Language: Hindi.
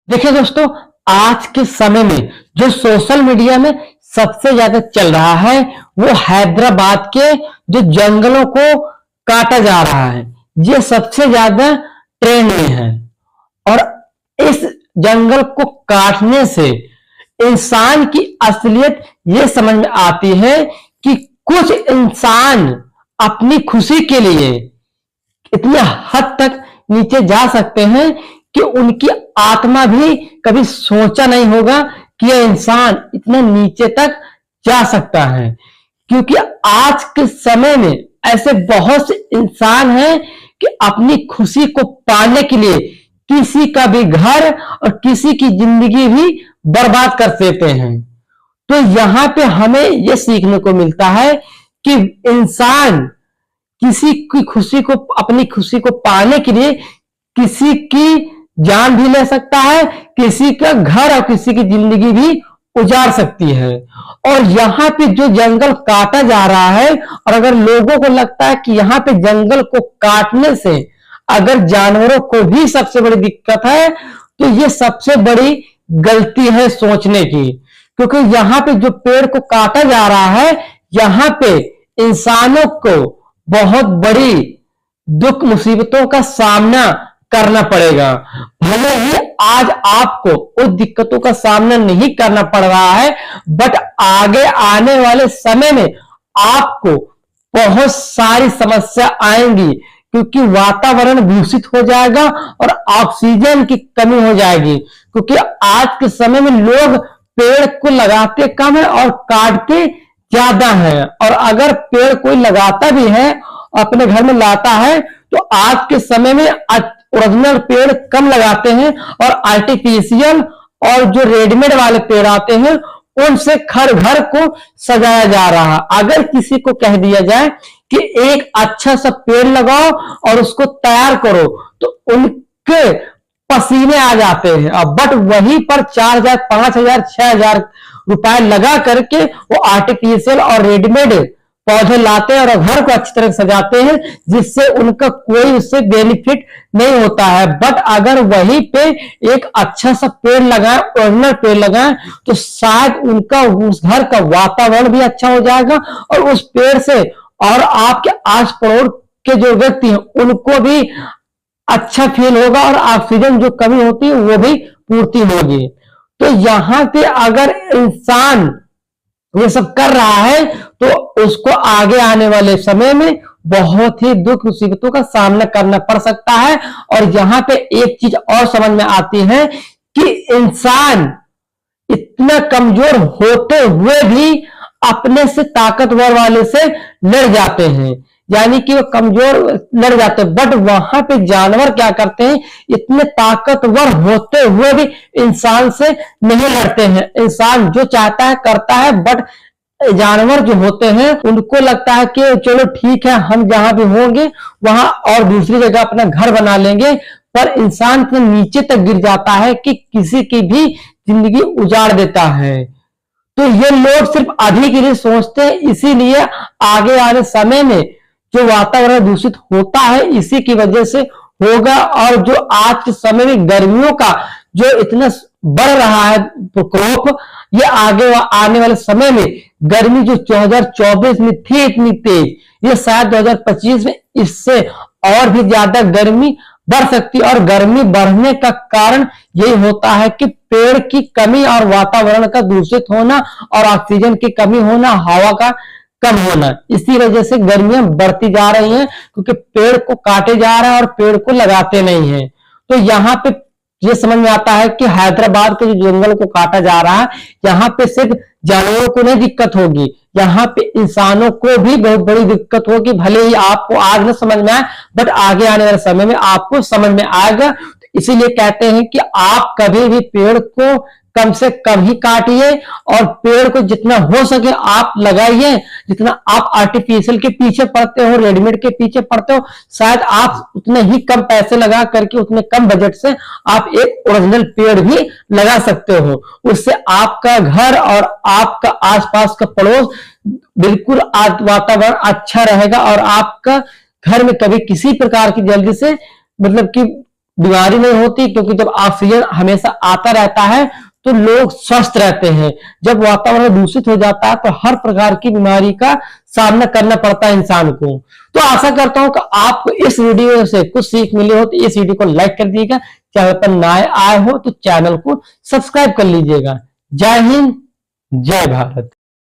देखिए दोस्तों, आज के समय में जो सोशल मीडिया में सबसे ज्यादा चल रहा है वो हैदराबाद के जो जंगलों को काटा जा रहा है। ये सबसे ज्यादा ट्रेंड में है। और इस जंगल को काटने से इंसान की असलियत ये समझ में आती है कि कुछ इंसान अपनी खुशी के लिए इतनी हद तक नीचे जा सकते हैं कि उनकी आत्मा भी कभी सोचा नहीं होगा कि यह इंसान इतना नीचे तक जा सकता है। क्योंकि आज के समय में ऐसे बहुत से इंसान हैं कि अपनी खुशी को पाने के लिए किसी का भी घर और किसी की जिंदगी भी बर्बाद कर देते हैं। तो यहां पे हमें यह सीखने को मिलता है कि इंसान किसी की खुशी को, अपनी खुशी को पाने के लिए किसी की जान भी ले सकता है, किसी का घर और किसी की जिंदगी भी उजाड़ सकती है। और यहाँ पे जो जंगल काटा जा रहा है, और अगर लोगों को लगता है कि यहाँ पे जंगल को काटने से अगर जानवरों को भी सबसे बड़ी दिक्कत है, तो ये सबसे बड़ी गलती है सोचने की। क्योंकि यहाँ पे जो पेड़ को काटा जा रहा है, यहाँ पे इंसानों को बहुत बड़ी दुख मुसीबतों का सामना करना पड़ेगा। भले ही आज आपको उस दिक्कतों का सामना नहीं करना पड़ रहा है, बट आगे आने वाले समय में आपको बहुत सारी समस्या आएंगी। क्योंकि वातावरण दूषित हो जाएगा और ऑक्सीजन की कमी हो जाएगी। क्योंकि आज के समय में लोग पेड़ को लगाते कम है और काटते ज्यादा है। और अगर पेड़ कोई लगाता भी है, अपने घर में लाता है, तो आज के समय में ओरिजिनल पेड़ कम लगाते हैं और आर्टिफिशियल और जो रेडीमेड वाले पेड़ आते हैं उनसे घर को सजाया जा रहा है। अगर किसी को कह दिया जाए कि एक अच्छा सा पेड़ लगाओ और उसको तैयार करो, तो उनके पसीने आ जाते हैं। अब बट वहीं पर 4,000, 5,000, 6,000 रुपए लगा करके वो आर्टिफिशियल और रेडीमेड पौधे लाते हैं और घर को अच्छी तरह सजाते हैं, जिससे उनका कोई उससे बेनिफिट नहीं होता है। बट अगर वहीं पे एक अच्छा सा पेड़ लगाएं, ओरिजिनल पेड़ लगाएं, तो शायद उनका उस घर का वातावरण भी अच्छा हो जाएगा और उस पेड़ से और आपके आस पड़ोस के जो व्यक्ति हैं उनको भी अच्छा फील होगा और ऑक्सीजन जो कमी होती है वो भी पूर्ति होगी। तो यहां पे अगर इंसान ये सब कर रहा है तो उसको आगे आने वाले समय में बहुत ही दुख मुसीबतों का सामना करना पड़ सकता है। और यहां पे एक चीज और समझ में आती है कि इंसान इतना कमजोर होते हुए भी अपने से ताकतवर वाले से लड़ जाते हैं, यानी कि वो कमजोर लड़ जाते हैं। बट वहां पे जानवर क्या करते हैं, इतने ताकतवर होते हुए भी इंसान से नहीं लड़ते हैं। इंसान जो चाहता है करता है, बट जानवर जो होते हैं उनको लगता है कि चलो ठीक है, हम जहां भी होंगे वहां और दूसरी जगह अपना घर बना लेंगे। पर इंसान के नीचे तक गिर जाता है कि किसी की भी जिंदगी उजाड़ देता है। तो ये लोग सिर्फ अभी के लिए सोचते हैं, इसीलिए आगे आने समय में जो वातावरण दूषित होता है इसी की वजह से होगा। और जो आज के समय में गर्मियों का जो इतना बढ़ रहा है प्रकोप, ये आगे आने वाले समय में गर्मी जो 2024 में थी इतनी तेज, ये शायद 2025 में इससे और भी ज्यादा गर्मी बढ़ सकती है। और गर्मी बढ़ने का कारण यही होता है कि पेड़ की कमी और वातावरण का दूषित होना और ऑक्सीजन की कमी होना, हवा का कम होना, इसी वजह से गर्मियां बढ़ती जा रही हैं। क्योंकि पेड़ को काटे जा रहा है और पेड़ को लगाते नहीं है। तो यहाँ पे ये समझ में आता है कि हैदराबाद के जो जंगल को काटा जा रहा है, यहाँ पे सिर्फ जानवरों को नहीं दिक्कत होगी, यहाँ पे इंसानों को भी बहुत बड़ी दिक्कत होगी। भले ही आपको आज न समझ में आए, बट आगे आने वाले समय में आपको समझ में आएगा। इसीलिए कहते हैं कि आप कभी भी पेड़ को कम से कम ही काटिए और पेड़ को जितना हो सके आप लगाइए। जितना आप आर्टिफिशियल के पीछे पड़ते हो, रेडीमेड के पीछे पड़ते हो, शायद आप उतने ही कम पैसे लगा करके, उतने कम बजट से आप एक ओरिजिनल पेड़ भी लगा सकते हो। उससे आपका घर और आपका आसपास का पड़ोस बिल्कुल वातावरण अच्छा रहेगा और आपका घर में कभी किसी प्रकार की जल्दी से मतलब कि बीमारी नहीं होती, क्योंकि जब ऑक्सीजन हमेशा आता रहता है तो लोग स्वस्थ रहते हैं। जब वातावरण दूषित हो जाता है तो हर प्रकार की बीमारी का सामना करना पड़ता है इंसान को। तो आशा करता हूं कि आपको इस वीडियो से कुछ सीख मिली हो, तो इस वीडियो को लाइक कर दीजिएगा। चैनल पर नए आए हो तो चैनल को सब्सक्राइब कर लीजिएगा। जय हिंद, जय भारत।